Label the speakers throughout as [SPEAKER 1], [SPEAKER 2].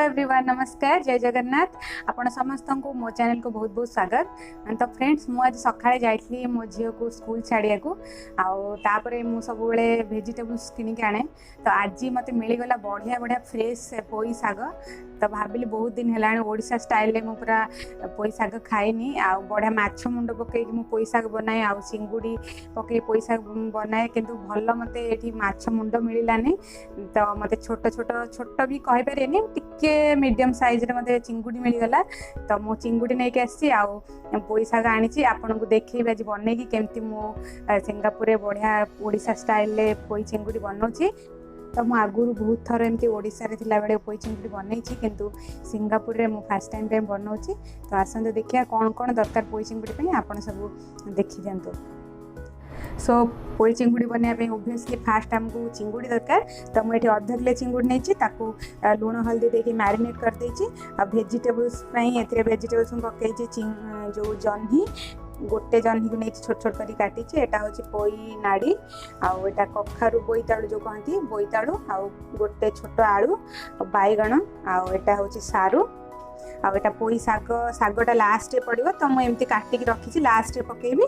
[SPEAKER 1] Everyone, नमस्कार, जय जगन्नाथ। आपण समस्त को मो चैनल को बहुत बहुत स्वागत। तो फ्रेंड्स, मु आज सकाळे जाइतली मो झियो को स्कूल छाड़िया को तापरे मु सब बेले वेजिटेबल्स किनिक आने। तो आज मते मिली गला बढ़िया बढ़िया फ्रेश पोई साग। तो भाविली बहुत दिन है ओडिशा स्टाइल में पूरा पोई साग खाइनी। आ बढ़िया माछ मुंड पकई मु पोई साग बनाए, आ चिंगुड़ी पकई पोई साग बनाए, किंतु भल मते एठी माछ मुंड मिलानी। तो मते छोट छोट छोट भी कहि पारेनी, टिके मीडियम साइज रे मते चिंगुड़ी मिलगला। तो मु चिंगुड़ी नहीं के आसी आ पोई साग आनी आपन को देखिए आज बन की केमती मु सिंगापुर बढ़िया ओडिशा स्टाइल रे पोई चिंगुड़ी बनाऊँ। तो मु आगुरी बहुत थर एमती ओडिशा रे थिला बेले पोई चिंगुड़ी बनई, किंतु सिंगापुर रे मु फर्स्ट टाइम बनाऊँ। तो आसंतु देखिया कौन कौन दरकार पोई चिंगुड़ी पे आपन सब देखि दियंतु। सो पोई चिंगुड़ी बनाया ओबियसली फास्ट आमको चिंगुड़ी दरकार। तो मुझे अध किलो चिंगुड़ी नहीं लुण हल्दी देके मैरिनेट कर देछि। आ वेजिटेबल्स वेजिटेबल्स पकई जो जह्नी गोटे जह्नी को नहीं छोट छोट कर काटी। एटा हूँ पोई नाड़ी, आटा कखारू बोईतालु जो कहती बोईतालु, गोटे छोट आलू, बैगण, आटा हूँ सारू, आटा पोई साग सागटा लास्ट पड़ो। तो मुझे काटिक रखी लास्ट पकेबी।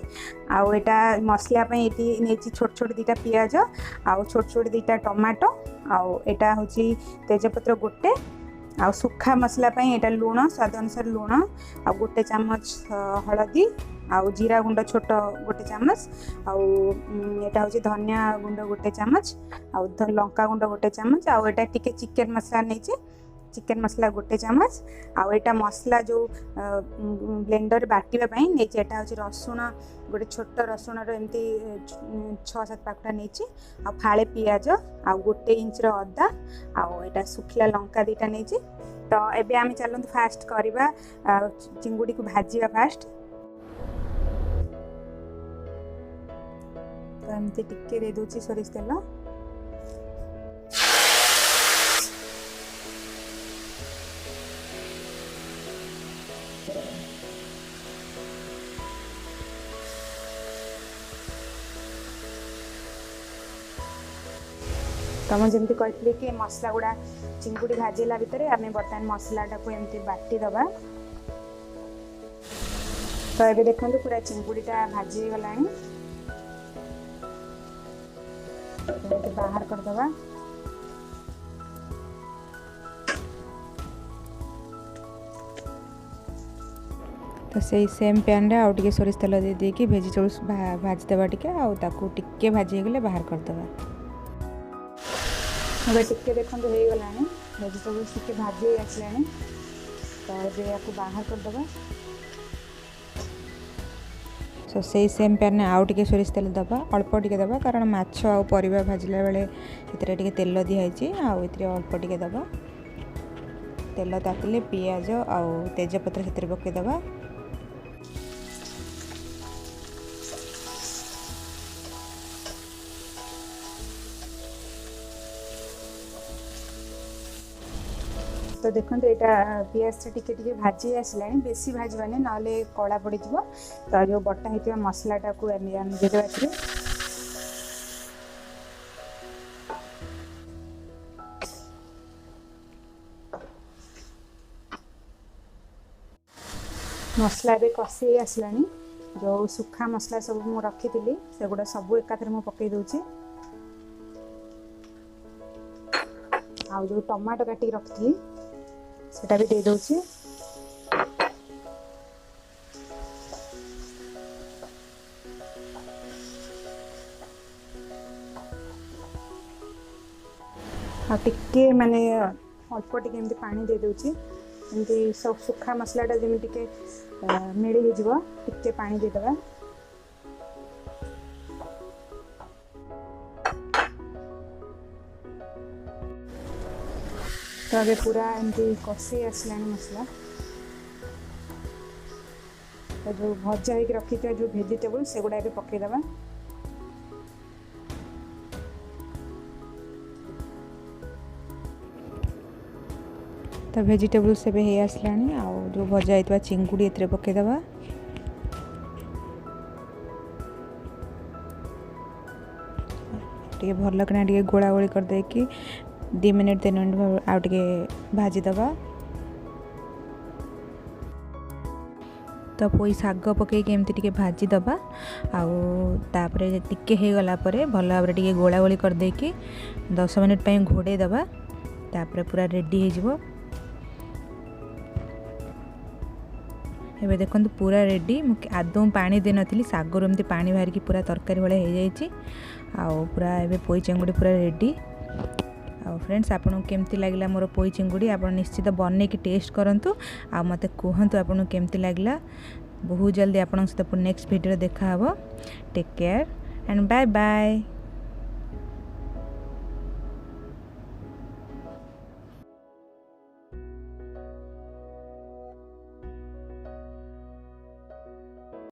[SPEAKER 1] आटा मसला ये छोट छोट दीटा पियाज, छोट छोट दीटा टमाटो, आटा हूँ तेजपत्र गोटे, सुखा मसला ये लुण स्वाद अनुसार लुण, गोटे चामच हलदी, जीरा गुंड छोट गोटे चामच, आटा हूँ धनिया गुंड गोटे चामच, लंका गुंड गोटे चामच, आटा टिके चिकेन मसला नहीं चिकेन मसला गोटे चामच, आटा मसला जो ब्लेंडर बाटिवाई नहीं हूँ रसुण गोटे छोट रसुण एमती 6-7 पाखुड़ा नहीं, फाड़े पियाज, गोटे इंच अदा, आटा सुखिला लंका दीटा नहीं। तो एबे आम चलते फास्ट करवा चिंगुड़ी को भाजीवा फास्ट। तो एमती टिके दे दूची सोरिष तेल। तो मुझे जमी कही कि मसला गुड़ा चिंगुड़ी भाजला भितर आम बर्तमान मसलाटा को एमती बाटी दबा। तो ये देखते पूरा चिंगुड़ीटा भाजी गला, बाहर करदबा। तो से सेम पैन रे आउ टिके सोरिष तेल दे देकी वेजिटेबल्स भाजी देबा टिके टिके भाजी गले बाहर करदबा। अब टिके देखो हो गला वेजिटेबल्स टिके भाजी आसला। तो ये आपको बाहर करदबा। सो से सेम पैन में आउ टिके सोरिष तेल दबा, अल्प टिके दबा, कारण माछ आ परिबा भाजला बेले एतरे टिके तेल दिखाई अल्प टिके दबा। तेल तातिले पियाज आ तेजपत्र से पकई दबा। तो देखो यहाँ पियाज टिके टिके भाजी आसला, बेसी भाजवानी ना कला पड़ जाव। तो जो बटा होता मसलाटा को देदेवा। मसला भी कषी आसला, जो सुखा मसला सब मु रखी से गुड़ा सब एकाथरे मु पकई दूची। आ जो टमाटो काटिक रखी सेटा भी दे दूची। टिके माने अल्प टिके एमती पानी दे दूची, एमती सब सुखा मसलाटा जमी टिके मिली जीव टिके पानी दे दबा। तो अबे पूरा एमती कषी आसला मसला। तो जो भजा होकर रखी था जो वेजिटेबल से गुड़ा पकईदबा। तो वेजिटेबल से भी आसला, जो भजा होता चिंगुड़ी ए पकईदबा। भल कि गोला गोली कर दे कि 2 मिनट 3 मिनट आउ टे भाजी दबा।
[SPEAKER 2] तो पोई शाग पकईकि एमती टिके भाजी दबा आउे टिके हो गला भल भाव टिके गोला गोली करदेकी 10 मिनिट पे घोड़े दबा तापर पूरा रेडी हो एबे देखो पूरा रेडी मु आदौ पानी दे नथिली सागर एमती पानी बाहर की पूरा तरकारी भाया हो जाइए पूरा एबे पोई चिंगुड़ी पूरा रेडी फ्रेंड्स आपको केमती लगला मोर पोई चिंगुड़ी आप निश्चित बन के टेस्ट करूँ आ मते कहतु आपको केमती लगला। बहुत जल्दी आपन सहित नेक्स्ट वीडियो देखा take care and bye bye.